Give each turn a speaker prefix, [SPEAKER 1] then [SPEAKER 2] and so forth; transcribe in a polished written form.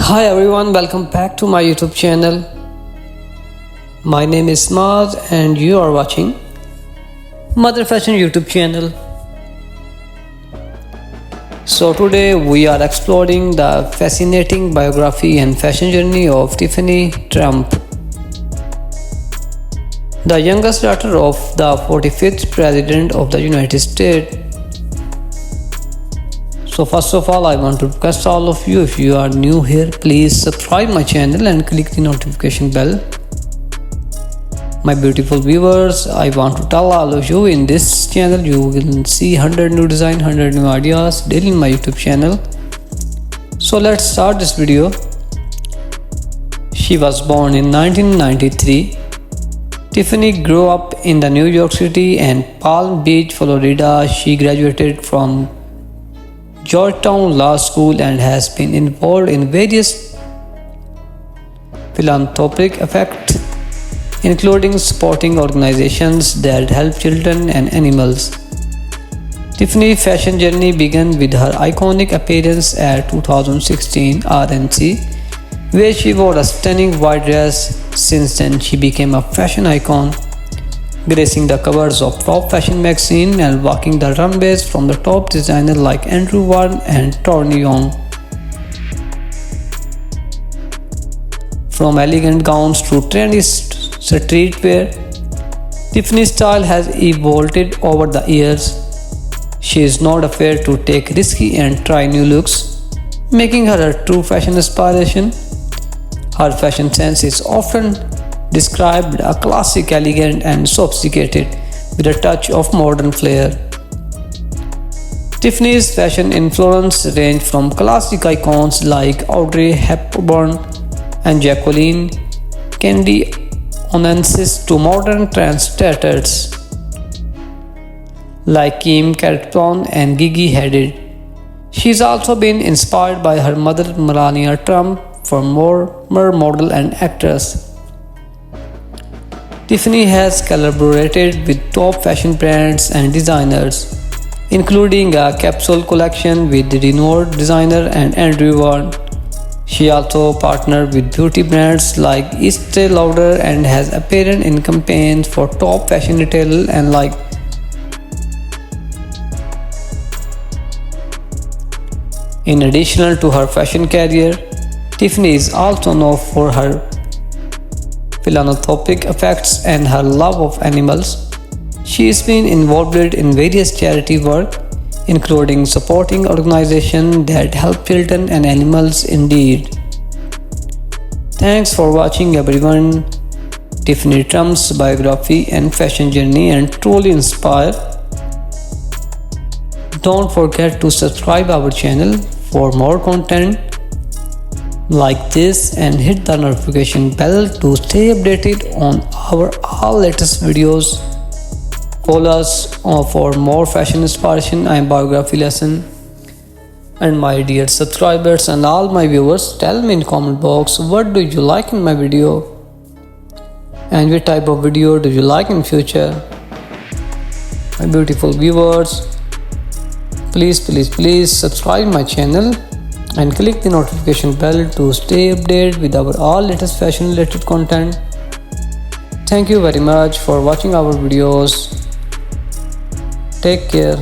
[SPEAKER 1] Hi everyone, welcome back to my YouTube channel. My name is Maz and you are watching Mother Fashion YouTube channel. So today we are exploring the fascinating biography and fashion journey of Tiffany Trump, the youngest daughter of the 45th President of the United States. So first of all, I want to request all of you, if you are new here, please subscribe my channel and click the notification bell. My beautiful viewers, I want to tell all of you, in this channel you will see 100 new design, 100 new ideas daily in my YouTube channel. So let's start this video. She was born in 1993. Tiffany grew up in the New York City and Palm Beach, Florida. She graduated from Georgetown Law School and has been involved in various philanthropic efforts, including supporting organizations that help children and animals. Tiffany's fashion journey began with her iconic appearance at 2016 RNC, where she wore a stunning white dress. Since then, she became a fashion icon, gracing the covers of top fashion magazines and walking the runways from the top designers like Andrew Warren and Torny Young. From elegant gowns to trendy streetwear, Tiffany's style has evolved over the years. She is not afraid to take risky and try new looks, making her a true fashion inspiration. Her fashion sense is often described as classic, elegant and sophisticated, with a touch of modern flair. Tiffany's fashion influence range from classic icons like Audrey Hepburn and Jacqueline Kennedy Onassis to modern trendsetters like Kim Kardashian and Gigi Hadid. She's also been inspired by her mother Melania Trump, former model and actress. Tiffany has collaborated with top fashion brands and designers, including a capsule collection with the renowned designer and Andrew Warren. She also partnered with beauty brands like Estee Lauder and has appeared in campaigns for top fashion retailers and like. In addition to her fashion career, Tiffany is also known for her philanthropic efforts and her love of animals. She has been involved in various charity work, including supporting organizations that help children and animals in need. Thanks for watching everyone. Tiffany Trump's biography and fashion journey and truly inspire. Don't forget to subscribe our channel for more content like this and hit the notification bell to stay updated on our all latest videos. Follow us for more fashion inspiration and biography lesson. And my dear subscribers and all my viewers, tell me in comment box what do you like in my video and what type of video do you like in future. My beautiful viewers, please subscribe my channel and click the notification bell to stay updated with our all latest fashion related content. Thank you very much for watching our videos. Take care.